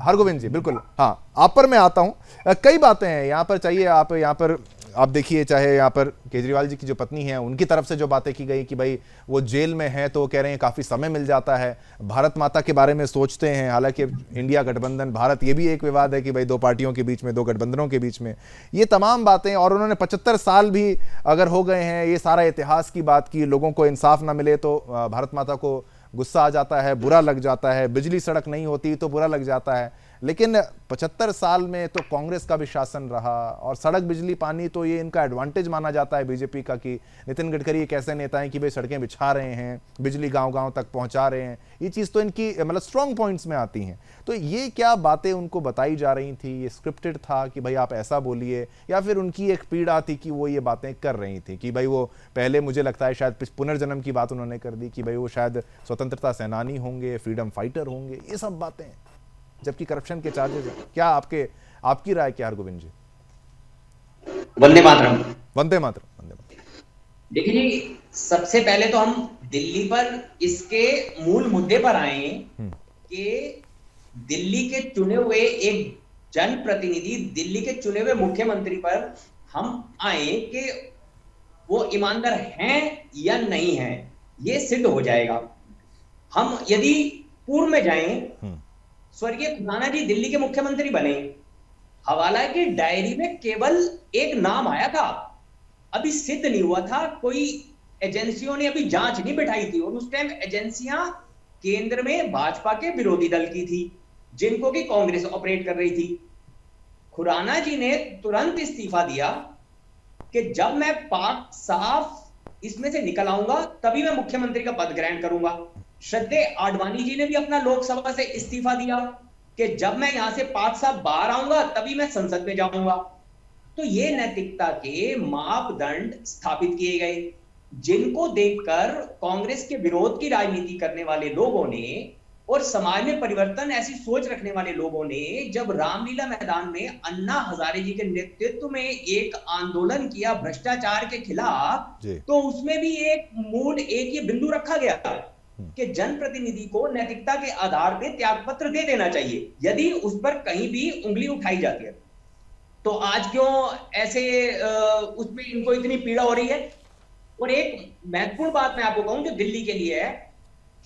हरगोविंद जी बिल्कुल, हाँ आप पर मैं आता हूँ। कई बातें हैं यहाँ पर, चाहिए आप यहाँ पर आप देखिए, चाहे यहाँ पर केजरीवाल जी की जो पत्नी है उनकी तरफ से जो बातें की गई कि भाई वो जेल में है तो कह रहे हैं काफ़ी समय मिल जाता है, भारत माता के बारे में सोचते हैं, हालांकि इंडिया गठबंधन भारत, ये भी एक विवाद है कि भाई 2 पार्टियों के बीच में, 2 गठबंधनों के बीच में, ये तमाम बातें। और उन्होंने 75 साल भी अगर हो गए हैं, ये सारा इतिहास की बात की, लोगों को इंसाफ ना मिले तो भारत माता को गुस्सा आ जाता है, बुरा लग जाता है, बिजली सड़क नहीं होती तो बुरा लग जाता है। लेकिन 75 साल में तो कांग्रेस का भी शासन रहा, और सड़क बिजली पानी तो ये इनका एडवांटेज माना जाता है बीजेपी का, कि नितिन गडकरी एक ऐसे नेता हैं कि भाई सड़कें बिछा रहे हैं, बिजली गांव-गांव तक पहुंचा रहे हैं, ये चीज़ तो इनकी मतलब स्ट्रॉन्ग पॉइंट्स में आती हैं। तो ये क्या बातें उनको बताई जा रही थी, ये स्क्रिप्टेड था कि भाई आप ऐसा बोलिए, या फिर उनकी एक पीड़ा थी कि वो ये बातें कर रही थी कि भाई वो पहले, मुझे लगता है शायद पुनर्जन्म की बात उन्होंने कर दी कि भाई वो शायद स्वतंत्रता सेनानी होंगे, फ्रीडम फाइटर होंगे, ये सब बातें, जबकि करप्शन के चार्जेस हैं। क्या आपकी राय क्या हरगोविंद जी? वंदे मातरम। वंदे मातरम, वंदे मातरम। देखिए जी, सबसे पहले तो हम दिल्ली पर इसके मूल मुद्दे पर आए कि दिल्ली के चुने हुए एक जनप्रतिनिधि, दिल्ली के चुने हुए मुख्यमंत्री पर हम आए कि वो ईमानदार हैं या नहीं हैं, ये सिद्ध हो जाएगा। हम यदि पूर्व में जाएं, स्वर्गीय खुराना जी दिल्ली के मुख्यमंत्री बने, हवाला की डायरी में केवल एक नाम आया था, अभी सिद्ध नहीं हुआ था, कोई एजेंसियों ने अभी जांच नहीं बिठाई थी, और उस टाइम एजेंसियां केंद्र में भाजपा के विरोधी दल की थी, जिनको की कांग्रेस ऑपरेट कर रही थी। खुराना जी ने तुरंत इस्तीफा दिया कि जब मैं पाक साफ इसमें से निकल आऊंगा तभी मैं मुख्यमंत्री का पद ग्रहण करूंगा। श्रद्धेय आडवाणी जी ने भी अपना लोकसभा से इस्तीफा दिया कि जब मैं यहां से पाक साहब बाहर आऊंगा तभी मैं संसद में जाऊंगा। तो ये नैतिकता के मापदंड स्थापित किए गए, जिनको देखकर कांग्रेस के विरोध की राजनीति करने वाले लोगों ने और समाज में परिवर्तन ऐसी सोच रखने वाले लोगों ने जब रामलीला मैदान में अन्ना हजारे जी के नेतृत्व में एक आंदोलन किया भ्रष्टाचार के खिलाफ, तो उसमें भी एक मूल एक ये बिंदु रखा गया था कि जनप्रतिनिधि को नैतिकता के आधार पे त्यागपत्र दे देना चाहिए यदि उस पर कहीं भी उंगली उठाई जाती है। तो आज क्यों ऐसे उसमें इनको इतनी पीड़ा हो रही है? और एक महत्वपूर्ण बात मैं आपको कहूं जो दिल्ली के लिए है,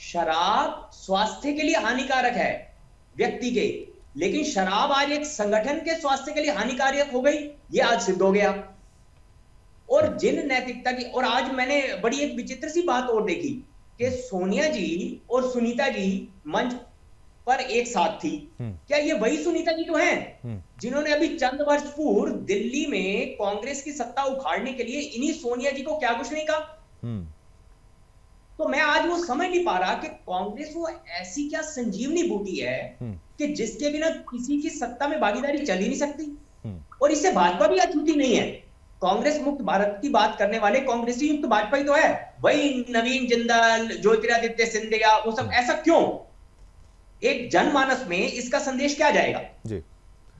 शराब स्वास्थ्य के लिए हानिकारक है व्यक्ति के, लेकिन शराब आज एक संगठन के स्वास्थ्य के लिए हानिकारक हो गई, ये आज सिद्ध हो गया। और जिन नैतिकता की, और आज मैंने बड़ी एक विचित्र सी बात और देखी कि सोनिया जी और सुनीता जी मंच पर एक साथ थी। क्या ये वही सुनीता जी तो हैं जिन्होंने अभी चंद वर्ष पूर्व दिल्ली में कांग्रेस की सत्ता उखाड़ने के लिए इन्हीं सोनिया जी को क्या कुछ नहीं कहा? तो मैं आज वो समझ नहीं पा रहा कि कांग्रेस वो ऐसी क्या संजीवनी बूटी है कि जिसके बिना किसी की सत्ता में भागीदारी चल ही नहीं सकती। और इससे भाजपा भी अछूती नहीं है। कांग्रेस मुक्त भारत की बात करने वाले कांग्रेसी युक्त भाजपा ही तो है, वही नवीन जिंदाल, ज्योतिरादित्य सिंधिया, वो सब। ऐसा क्यों? एक जनमानस में इसका संदेश क्या जाएगा जी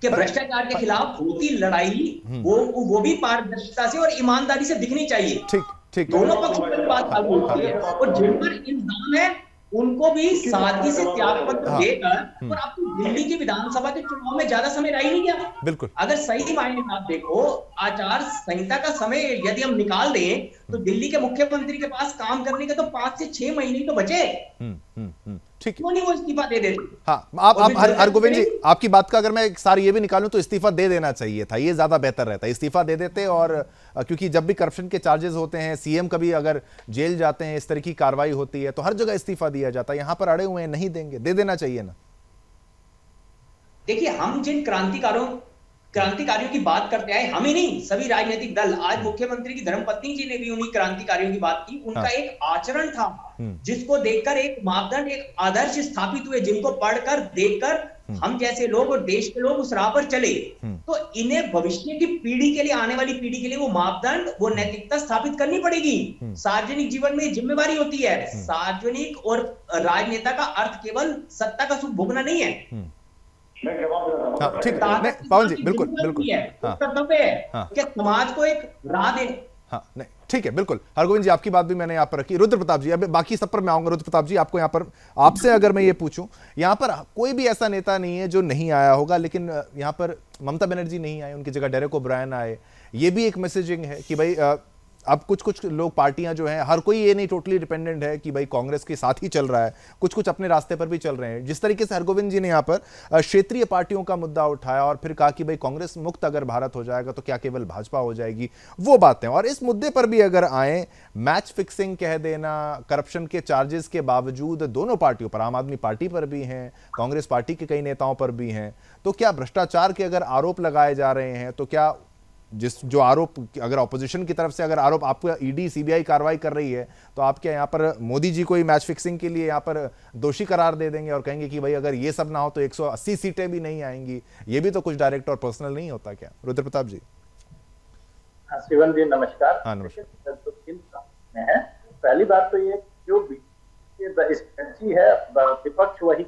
कि भ्रष्टाचार के खिलाफ होती लड़ाई वो भी पारदर्शिता से और ईमानदारी से दिखनी चाहिए। ठीक दोनों पक्षों पर बात लागू होती है और जिन पर इल्जाम है उनको भी सादगी से त्याग पत्र देकर, और आपको दिल्ली की विधानसभा के चुनाव में ज्यादा समय रह ही नहीं गया। बिल्कुल, अगर सही मायने में आप देखो, आचार संहिता का समय यदि हम निकाल दें तो दिल्ली के मुख्यमंत्री के पास काम करने के तो 5 से 6 महीने तो बचे। ठीक, क्यों नहीं वो इस्तीफा दे देते? हाँ, आप हरगोविंद जी, आपकी बात का अगर मैं एक सार ये भी निकालूं तो इस्तीफा दे देना चाहिए था, ये ज्यादा बेहतर रहता है। इस्तीफा दे देते, और क्योंकि जब भी करप्शन के चार्जेस होते हैं, सीएम कभी अगर जेल जाते हैं, इस तरह की कार्रवाई होती है तो हर जगह इस्तीफा दिया जाता है। यहां पर अड़े हुए हैं, नहीं देंगे, दे देना चाहिए ना। देखिए, हम जिन क्रांतिकारियों की बात करते आए, हम ही नहीं, सभी राजनीतिक दल, आज मुख्यमंत्री की धर्मपत्नी जी ने भी उन्हीं क्रांतिकारियों की बात की। उनका एक आचरण था जिसको देखकर एक मापदंड, एक आदर्श स्थापित हुए, जिनको पढ़कर देखकर हम जैसे लोग और देश के लोग उस राह पर चले। तो इन्हें भविष्य की पीढ़ी के लिए, आने वाली पीढ़ी के लिए वो मापदंड, वो नैतिकता स्थापित करनी पड़ेगी। सार्वजनिक जीवन में जिम्मेवारी होती है। सार्वजनिक और राजनेता का अर्थ केवल सत्ता का सुख भोगना नहीं है। ठीक है, पवन जी, बिल्कुल कर्तव्य है कि समाज को एक राह दे। हाँ, नहीं, ठीक है, बिल्कुल। हरगोविंद जी, आपकी बात भी मैंने यहाँ पर रखी। रुद्र प्रताप जी, अब बाकी सब पर मैं आऊंगा। रुद्र प्रताप जी, आपको यहाँ पर, आपसे अगर मैं ये पूछूं, यहाँ पर कोई भी ऐसा नेता नहीं है जो नहीं आया होगा, लेकिन यहाँ पर ममता बनर्जी नहीं आए, उनकी जगह डेरेक ओब्रायन आए। ये भी एक मैसेजिंग है कि भाई अब कुछ लोग, पार्टियां जो हैं, हर कोई ये नहीं टोटली डिपेंडेंट है कि भाई कांग्रेस के साथ ही चल रहा है, कुछ अपने रास्ते पर भी चल रहे हैं। जिस तरीके से हरगोविंद जी ने यहाँ पर क्षेत्रीय पार्टियों का मुद्दा उठाया और फिर कहा कि भाई कांग्रेस मुक्त अगर भारत हो जाएगा तो क्या केवल भाजपा हो जाएगी, वो बातें। और इस मुद्दे पर भी अगर आए, मैच फिक्सिंग कह देना, करप्शन के चार्जेस के बावजूद दोनों पार्टियों पर, आम आदमी पार्टी पर भी हैं, कांग्रेस पार्टी के कई नेताओं पर भी हैं, तो क्या भ्रष्टाचार के अगर आरोप लगाए जा रहे हैं तो क्या जो आरोप, अगर ऑपोजिशन की तरफ से अगर आरोप, आपको ईडी सीबीआई कार्रवाई कर रही है, तो आप क्या यहाँ पर मोदी जी को ही मैच फिक्सिंग के लिए यहाँ पर दोषी करार दे देंगे और कहेंगे कि भाई अगर ये सब ना हो तो 180 सीटें भी नहीं आएंगी? ये भी तो कुछ डायरेक्ट और पर्सनल नहीं होता क्या? रुद्र प्रताप जी। शिवन जी, नमस्कार। हाँ, नमस्कार। तो 3 में है। पहली बात तो ये, जो स्ट्रेटजी है विपक्ष, वही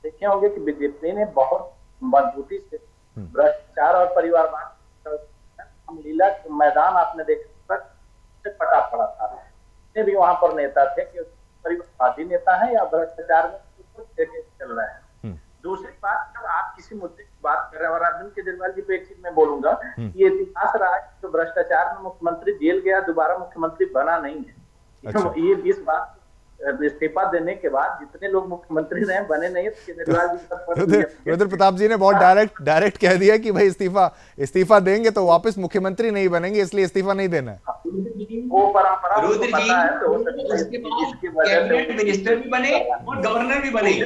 देखे होंगे कि बीजेपी ने बहुत मजबूती से भ्रष्टाचार और परिवारवाद लीला मैदान, आपने देखा पटा पड़ा था। भी वहां पर नेता थे कि परिवारवादी नेता है या भ्रष्टाचार में चल रहे हैं। दूसरी बात, जब आप किसी मुद्दे की बात कर रहे हैं, और अरविंद केजरीवाल जी पे एक चीज मैं बोलूंगा, ये इतिहास रहा है तो भ्रष्टाचार में मुख्यमंत्री जेल गया, दोबारा मुख्यमंत्री बना नहीं है। अच्छा। ये 20 बात इस्तीफा देने के बाद जितने लोग मुख्यमंत्री रहे, बने नहीं। केजरीवाल जी, रुद्र प्रताप जी ने बहुत डायरेक्ट कह दिया कि भाई इस्तीफा देंगे तो वापस मुख्यमंत्री नहीं बनेंगे, इसलिए इस्तीफा नहीं देना है। वो परंपरा रुद्र जी, कैबिनेट मिनिस्टर भी बने और गवर्नर भी बने।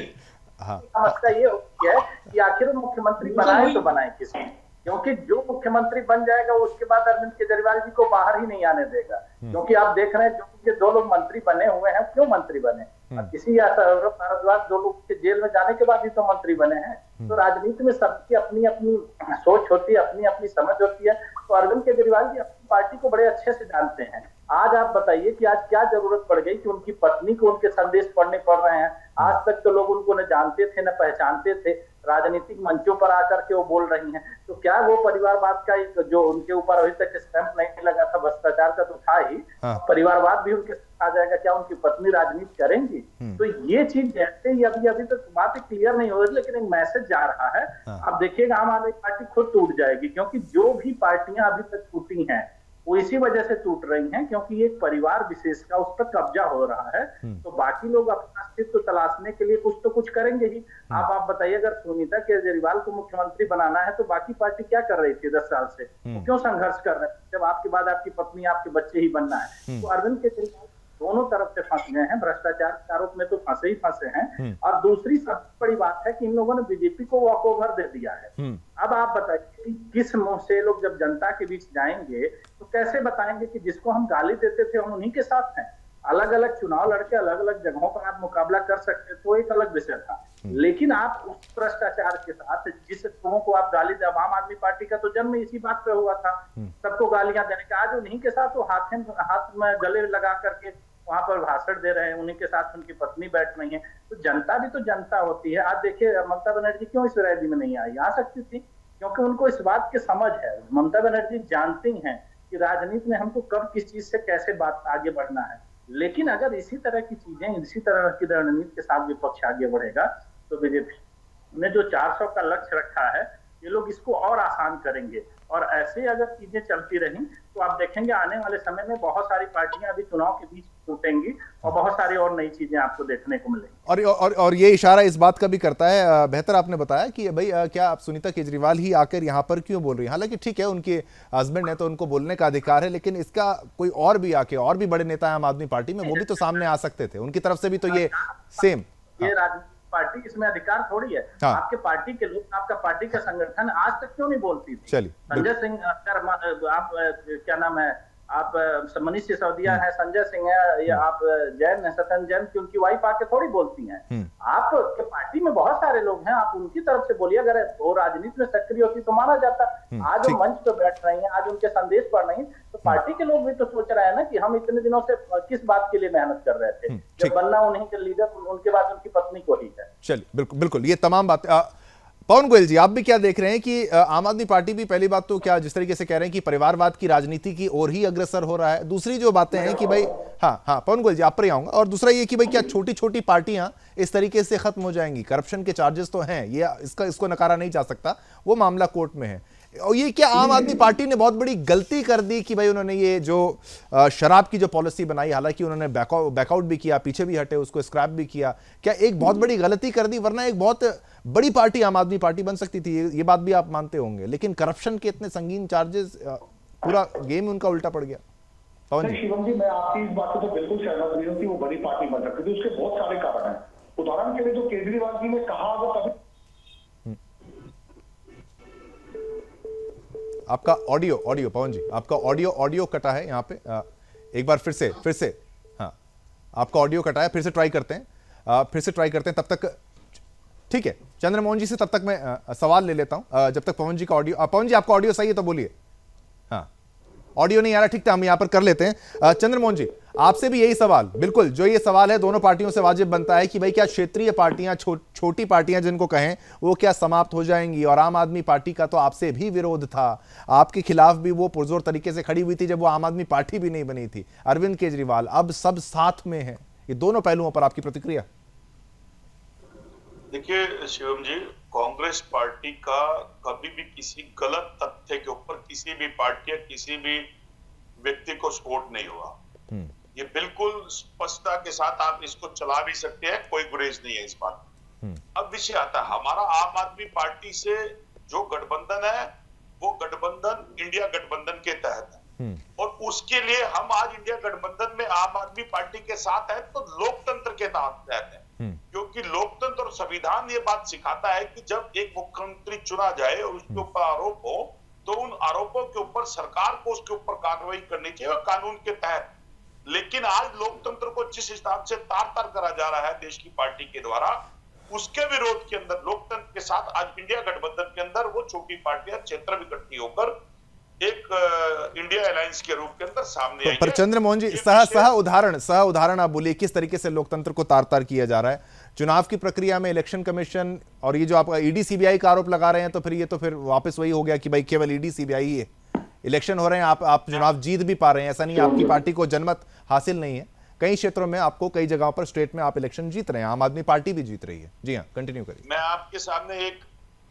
समस्या ये होती है कि आखिर मुख्यमंत्री बनाए तो बनाए किसी, क्योंकि जो मुख्यमंत्री बन जाएगा उसके बाद अरविंद केजरीवाल जी को बाहर ही नहीं आने देगा। क्योंकि आप देख रहे हैं, जो 2 लोग मंत्री बने हुए हैं, क्यों मंत्री बने? किसी भारद्वाज 2 लोग के जेल में जाने के बाद ही तो मंत्री बने हैं। तो राजनीति में सबकी अपनी अपनी सोच होती है, अपनी अपनी समझ होती है। तो अरविंद केजरीवाल जी अपनी पार्टी को बड़े अच्छे से जानते हैं। आज आप बताइए कि आज क्या जरूरत पड़ गई कि उनकी पत्नी को उनके संदेश पढ़ने पड़ रहे हैं? आज तक तो लोग उनको न जानते थे, न पहचानते थे। राजनीतिक मंचों पर आकर के वो बोल रही हैं। तो क्या वो परिवारवाद का एक, जो उनके ऊपर अभी तक स्टैंप नहीं लगा था भ्रष्टाचार का, तो था ही, परिवारवाद भी उनके साथ आ जाएगा? क्या उनकी पत्नी राजनीति करेंगी? तो ये चीज जैसे ही अभी तक बात क्लियर नहीं हो रही, लेकिन एक मैसेज जा रहा है। आप देखिएगा, आम आदमी पार्टी खुद टूट जाएगी, क्योंकि जो भी पार्टियां अभी तक टूटी हैं, वो इसी वजह से टूट रही हैं, क्योंकि एक परिवार विशेष का उस पर कब्जा हो रहा है। तो बाकी लोग अपना अस्तित्व तलाशने के लिए कुछ तो कुछ करेंगे ही। आप बताइए, अगर सुनीता केजरीवाल को मुख्यमंत्री बनाना है तो बाकी पार्टी क्या कर रही थी 10 साल से? क्यों संघर्ष कर रहे हैं जब आपके बाद आपकी पत्नी, आपके बच्चे ही बनना है? तो अरविंद केजरीवाल दोनों तरफ से फंस गए हैं, भ्रष्टाचार के आरोप में तो फंसे ही फंसे हैं। और दूसरी सबसे बड़ी बात है कि इन लोगों ने बीजेपी को वॉक ओवर दे दिया है। अब आप बताइए कि किस मुंह से लोग जब जनता के बीच जाएंगे तो कैसे बताएंगे कि जिसको हम गाली देते थे हम उन्हीं के साथ हैं? अलग अलग चुनाव लड़के अलग अलग जगहों पर आप मुकाबला कर सकते तो एक अलग विषय था, लेकिन आप उस भ्रष्टाचार के साथ जिस लोगों को आप गाली दे, आम आदमी पार्टी का तो जन्म इसी बात पे हुआ था, सबको गालियां देने का। आज उन्हीं के साथ वो हाथ में गले लगा करके वहां पर भाषण दे रहे हैं, उन्हीं के साथ उनकी पत्नी बैठ रही है। तो जनता भी तो जनता होती है। आज देखिए ममता बनर्जी क्यों इस रैली में नहीं आई? आ सकती थी, क्योंकि उनको इस बात की समझ है। ममता बनर्जी जानती हैं कि राजनीति में हमको कब किस चीज से कैसे बात आगे बढ़ना है। लेकिन अगर इसी तरह की चीजें, इसी तरह की रणनीति के साथ विपक्ष आगे बढ़ेगा तो बीजेपी ने जो 400 का लक्ष्य रखा है, ये लोग इसको और आसान करेंगे। और ऐसे अगर चीजें चलती रही तो आप देखेंगे आने वाले समय में बहुत सारी पार्टियां अभी चुनाव के बीच टूटेंगी और बहुत सारी और नई चीजें आपको देखने को मिलेंगी। और ये इशारा इस बात का भी करता है, बेहतर आपने बताया कि भाई क्या आप सुनीता केजरीवाल ही आकर यहाँ पर क्यों बोल रही हैं? हालांकि ठीक है, उनके हस्बैंड है तो उनको बोलने का अधिकार है, लेकिन इसका कोई और भी आके, और भी बड़े नेता है आम आदमी पार्टी में, वो भी तो सामने आ सकते थे। उनकी तरफ से भी तो ये सेम पार्टी इसमें अधिकार थोड़ी है। आपके पार्टी के लोग, आपका पार्टी का संगठन आज तक क्यों नहीं बोलती थी? संजय सिंह, आप क्या नाम है, आप मनीष सिसोदिया है, संजय सिंह है, या आप जैन है, सत्यन जैन की उनकी वाइफ आके थोड़ी बोलती हैं। आपके पार्टी में बहुत सारे लोग हैं, आप उनकी तरफ से बोलिए। अगर वो राजनीति में सक्रिय होती तो माना जाता। आज वो मंच पे बैठ रही हैं, आज उनके संदेश पढ़ रही हैं, तो पार्टी के लोग भी तो सोच रहे हैं ना कि हम इतने दिनों से किस बात के लिए मेहनत कर रहे थे, जब बनना उन्हीं के लीडर, उनके बाद उनकी पत्नी को ही है। चलिए, बिल्कुल बिल्कुल, ये तमाम बातें। पवन गोयल जी, आप भी क्या देख रहे हैं कि आम आदमी पार्टी भी पहली बात तो क्या जिस तरीके से कह रहे हैं कि परिवारवाद की राजनीति की ओर ही अग्रसर हो रहा है, दूसरी जो बातें हैं कि भाई हाँ पवन गोयल जी आप पर ही आऊंगा, और दूसरा ये कि भाई क्या छोटी छोटी पार्टियां इस तरीके से खत्म हो जाएंगी? करप्शन के चार्जेस तो हैं, ये इसको नकारा नहीं जा सकता, वो मामला कोर्ट में है। और ये क्या आम आदमी पार्टी ने बहुत बड़ी गलती कर दी कि भाई उन्होंने ये जो शराब की जो पॉलिसी बनाई, हालांकि उन्होंने बैकआउट भी किया, पीछे भी हटे, उसको स्क्रैप भी किया, क्या एक बहुत बड़ी गलती कर दी? वरना एक बहुत बड़ी पार्टी आम आदमी पार्टी बन सकती थी, ये बात भी आप मानते होंगे। लेकिन करप्शन के इतने संगीन चार्जेस, पूरा गेम उनका उल्टा पड़ गया। पवन जी, शिवम जी, मैं आपकी इस बात से तो बिल्कुल सहमत नहीं हूं कि वो बड़ी पार्टी बन सकती थी। उसके बहुत सारे कारण हैं। उदाहरण के लिए जो केजरीवाल जी ने कहा, वो कभी आपका ऑडियो पवन जी, आपका ऑडियो कटा है यहाँ पे, एक बार फिर से हाँ, आपका ऑडियो कटा है, फिर से ट्राई करते हैं, तब तक ठीक है। चंद्रमोहन जी से तब तक मैं सवाल ले लेता हूं, जब तक पवन जी का ऑडियो, पवन जी आपका ऑडियो सही है तो बोलिए। हाँ, ऑडियो नहीं आ रहा, ठीक है, हम यहां पर कर लेते हैं। चंद्रमोहन जी, आपसे भी यही सवाल, बिल्कुल जो ये सवाल है दोनों पार्टियों से वाजिब बनता है कि भाई क्या क्षेत्रीय पार्टियां, छोटी पार्टियां जिनको कहें, वो क्या समाप्त हो जाएंगी? और आम आदमी पार्टी का तो आपसे भी विरोध था, आपके खिलाफ भी वो पुरजोर तरीके से खड़ी हुई थी जब वो आम आदमी पार्टी भी नहीं बनी थी। अरविंद केजरीवाल, अब सब साथ में है, ये दोनों पहलुओं पर आपकी प्रतिक्रिया? देखिए शिवम जी, कांग्रेस पार्टी का कभी भी किसी गलत तथ्य के ऊपर किसी भी पार्टी या किसी भी व्यक्ति को सपोर्ट नहीं हुआ। ये बिल्कुल स्पष्टता के साथ आप इसको चला भी सकते हैं, कोई गुरेज नहीं है इस बात। अब विषय आता है हमारा आम आदमी पार्टी से जो गठबंधन है, वो गठबंधन इंडिया गठबंधन के तहत है, और उसके लिए हम आज इंडिया गठबंधन में आम आदमी पार्टी के साथ है तो लोकतंत्र के तहत है, क्योंकि लोकतंत्र और संविधान ये बात सिखाता है कि जब एक मुख्यमंत्री चुना जाए और उसके ऊपर आरोप हो तो उन आरोपों के ऊपर सरकार को उसके ऊपर कार्रवाई करनी चाहिए और कानून के तहत। लेकिन आज लोकतंत्र को जिस हिसाब से तार तार करा जा रहा है देश की पार्टी के द्वारा, उसके विरोध के अंदर लोकतंत्र के साथ आज इंडिया गठबंधन के अंदर वो छोटी पार्टियां क्षेत्र में इकट्ठी होकर एक इंडिया अलायंस के रूप के अंदर सामने आई। पर चंद्रमोहन जी, सह उदाहरण आप बोलिए, किस तरीके से लोकतंत्र को तार तार किया जा रहा है? चुनाव की प्रक्रिया में इलेक्शन कमीशन और ये जो आप ईडी सीबीआई का आरोप लगा रहे हैं, तो फिर वापस वही हो गया कि भाई केवल ईडी सीबीआई ही है, इलेक्शन हो रहे हैं, आप चुनाव जीत भी पा रहे हैं, ऐसा नहीं आपकी पार्टी को जनमत हासिल नहीं है, कई क्षेत्रों में आपको, कई जगहों पर स्टेट में आप इलेक्शन जीत रहे हैं, आम आदमी पार्टी भी जीत रही है। जी हाँ, कंटिन्यू करिए। मैं आपके सामने एक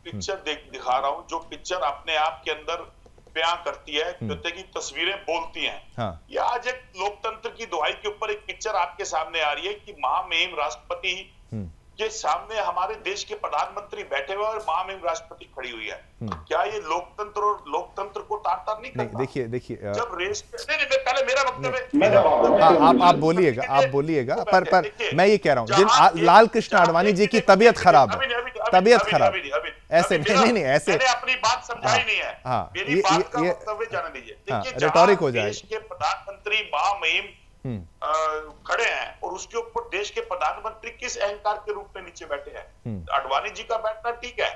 पिक्चर दिखा रहा हूं, जो पिक्चर अपने आप के अंदर बयां करती है, युद्ध की तस्वीरें बोलती हैं। हाँ। या आज एक लोकतंत्र की दुहाई के ऊपर एक पिक्चर आपके सामने आ रही है कि महामहिम राष्ट्रपति के सामने हमारे देश के प्रधानमंत्री बैठे हुए और महामहिम राष्ट्रपति खड़ी हुई है। क्या ये लोकतंत्र और लोकतंत्र को तार-तार नहीं करता? देखिए जब रेस नहीं, पहले मेरा वक्तव्य आप बोलिएगा पर मैं ये कह रहा हूँ, जिन लाल कृष्ण आडवाणी जी की तबीयत खराब है, ऐसे नहीं ऐसे मैंने अपनी बात समझाई नहीं है। हाँ, मेरी बात का वक्तव्य जाने दीजिए। देखिए, रेटोरिक हो जाएगा। देश के प्रधानमंत्री महामहिम खड़े हैं और उसके ऊपर देश के प्रधानमंत्री किस अहंकार के रूप में नीचे बैठे हैं। आडवाणी जी का बैठना ठीक है,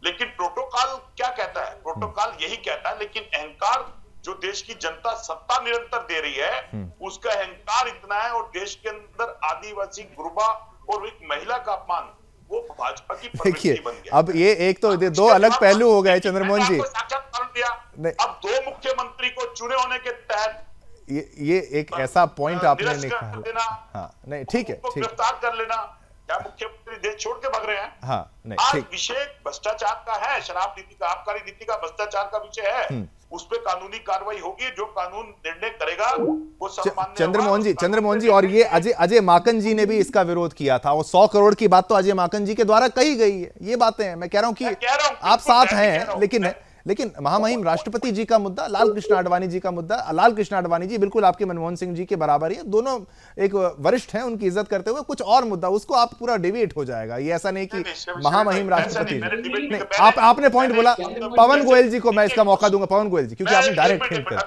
लेकिन प्रोटोकॉल क्या कहता है? प्रोटोकॉल यही कहता है, लेकिन अहंकार जो देश की जनता सत्ता निरंतर दे रही है, उसका अहंकार इतना है और देश के अंदर आदिवासी गुरबा और एक महिला का अपमान वो भाजपा की प्रवृत्ति बन गया। अब ये एक तो दो अलग पहलू हो गए चंद्रमोहन जी। साक्षात्कार दिया, अब 2 मुख्यमंत्री को चुने होने के तहत ये एक ऐसा पॉइंट आपने नहीं कहा। हाँ, नहीं ठीक है, ठीक, गिरफ्तार कर लेना। क्या मुख्यमंत्री देश छोड़ के भाग रहे हैं? हाँ, नहीं ठीक। विषय भ्रष्टाचार का है, शराब नीति का, आबकारी नीति का, भ्रष्टाचार का विषय है। उस पर कानूनी कार्रवाई होगी, जो कानून निर्णय करेगा वो सम्मान्य। चंद्रमोहन जी और ये अजय माकन जी ने भी इसका विरोध किया था, और 100 करोड़ की बात तो अजय माकन जी के द्वारा कही गई है। ये बातें हैं, मैं कह रहा हूं कि आप साथ हैं, लेकिन महामहिम राष्ट्रपति जी का मुद्दा, लाल कृष्ण आडवाणी जी का मुद्दा, लाल कृष्ण आडवाणी जी बिल्कुल आपके मनमोहन सिंह जी के बराबर ही है, दोनों एक वरिष्ठ हैं, उनकी इज्जत करते हुए कुछ और मुद्दा उसको आप पूरा डिबेट हो जाएगा। ये ऐसा नहीं कि महामहिम राष्ट्रपति नहीं, आपने पॉइंट बोला। पवन गोयल जी को मैं इसका मौका दूंगा, पवन गोयल जी, क्योंकि आपने डायरेक्ट हिंट कर।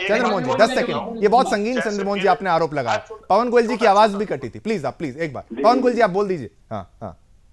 चंद्रमोहन जी 10 सेकंड, ये बहुत संगीन चंद्रमोहन जी आपने आरोप लगाया। पवन गोयल जी की आवाज भी कटी थी, प्लीज एक बार पवन गोयल जी आप बोल दीजिए।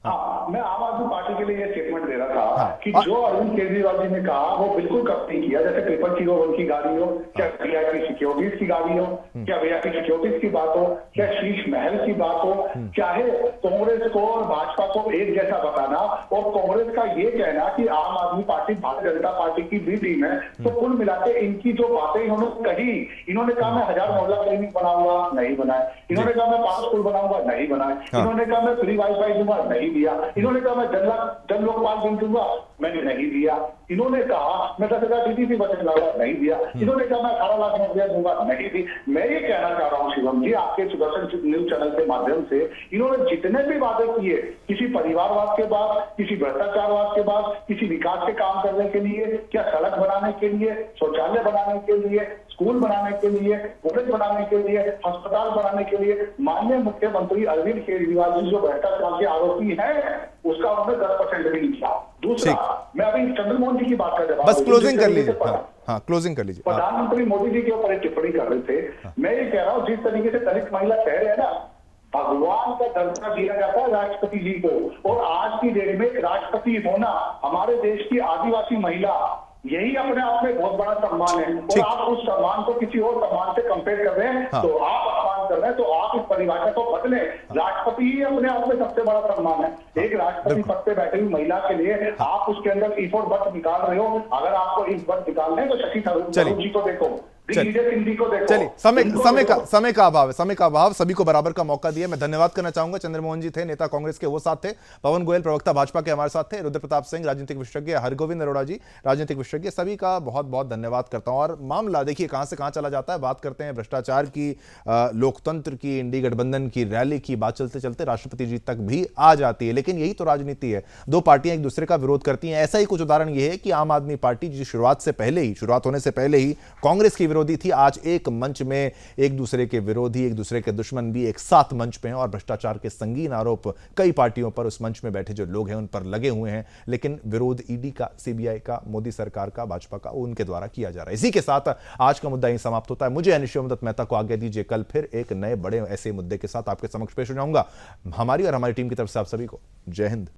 मैं आम आदमी पार्टी के लिए ये स्टेटमेंट दे रहा था कि जो अरविंद केजरीवाल जी ने कहा वो बिल्कुल कब नहीं किया। जैसे पेपर 01 की गाड़ी हो, क्या वीआईपी सिक्योरिटीज की गाड़ी हो, क्या वीआईपी सिक्योरिटीज की बात हो, क्या शीश महल की बात हो, चाहे कांग्रेस को और भाजपा को एक जैसा बताना और कांग्रेस का ये कहना कि आम आदमी पार्टी भारतीय जनता पार्टी की भी टीम है, तो कुल मिलाकर इनकी जो बातें इन्होंने कही, इन्होंने कहा मैं 1000 मोहल्ला क्लिनिक बनाऊंगा, नहीं बनाए। इन्होंने कहा मैं 5 स्कूल बनाऊंगा, नहीं बनाए। इन्होंने कहा मैं फ्री वाईफाई दूंगा, नहीं दिया। इन्होंने कहा मैं जन लोकपाल बन दूंगा, मैंने नहीं दिया। इन्होंने कहा मैं 10,000 डीडीसी बचत लाऊंगा, नहीं दिया। इन्होंने कहा मैं 18 लाख नौकरियां दूंगा, नहीं दी। मैं ये कहना चाह रहा हूँ शिवम जी, आपके सुदर्शन न्यूज चैनल के माध्यम से, इन्होंने जितने भी वादे किए, किसी परिवारवाद के बाद, किसी भ्रष्टाचारवाद के बाद, किसी विकास के काम करने के लिए, क्या सड़क बनाने के लिए, शौचालय बनाने के लिए, स्कूल बनाने के लिए, कॉलेज बनाने के लिए, अस्पताल बनाने के लिए, माननीय मुख्यमंत्री अरविंद केजरीवाल जी जो भ्रष्टाचार के आरोपी हैं, उसका उन्होंने 10% भी नहीं किया। दूसरा, मैं अभी चंद्रमोहन जी की बात कर रहा हूं, बस क्लोजिंग कर लीजिए। हाँ, क्लोजिंग कर लीजिए। प्रधानमंत्री मोदी जी के ऊपर एक टिप्पणी कर रहे थे। मैं ये कह रहा हूँ, जिस तरीके से दलित महिला कह रहे हैं ना, भगवान का दर्जा दिया जाता है राष्ट्रपति जी को, और आज की डेट में राष्ट्रपति होना हमारे देश की आदिवासी महिला, यही अपने आप में बहुत बड़ा सम्मान है। और आप उस सम्मान को किसी और सम्मान से कंपेयर कर रहे हैं, तो आप अपमान कर रहे हैं, तो आप इस परिभाषा को बदलें। राष्ट्रपति ही अपने आप में सबसे बड़ा सम्मान है। एक राष्ट्रपति पद पे बैठी हुई महिला के लिए आप उसके अंदर इफोर्ट बट निकाल रहे हो। अगर आपको इस बट निकालने हैं तो शशि थरूर जी को देखो, चलिए, समय का अभाव, सभी को बराबर का मौका दिया। मैं धन्यवाद करना चाहूंगा। चंद्रमोहन जी थे, नेता कांग्रेस के, वो साथ थे। पवन गोयल प्रवक्ता भाजपा के हमारे साथ थे। रुद्र प्रताप सिंह राजनीतिक विशेषज्ञ, हरगोविंद अरोड़ा जी राजनीतिक विशेषज्ञ, सभी का बहुत बहुत धन्यवाद करता हूं। और मामला देखिए कहां से कहां चला जाता है। बात करते हैं भ्रष्टाचार की, लोकतंत्र की, इंडी गठबंधन की रैली की, बात चलते चलते राष्ट्रपति जी तक भी आ जाती है। लेकिन यही तो राजनीति है, दो पार्टियां एक दूसरे का विरोध करती हैं। ऐसा ही कुछ उदाहरण यह है कि आम आदमी पार्टी जी शुरुआत होने से पहले ही कांग्रेस की विरोधी थी, आज एक मंच में एक दूसरे के विरोधी, एक दूसरे के दुश्मन भी एक साथ मंच पे हैं और भ्रष्टाचार के संगीन आरोप कई पार्टियों पर, उस मंच में बैठे जो लोग हैं उन पर लगे हुए हैं। लेकिन विरोध ईडी का, सीबीआई का, मोदी सरकार का, भाजपा का, उनके द्वारा किया जा रहा है। इसी के साथ आज का मुद्दा यहीं समाप्त होता है। मुझे यानी शिवम मेहता को आज्ञा दीजिए। कल फिर एक नए बड़े ऐसे मुद्दे के साथ आपके समक्ष पेश हो जाऊंगा। हमारी और हमारी टीम की तरफ से आप सभी को जय हिंद।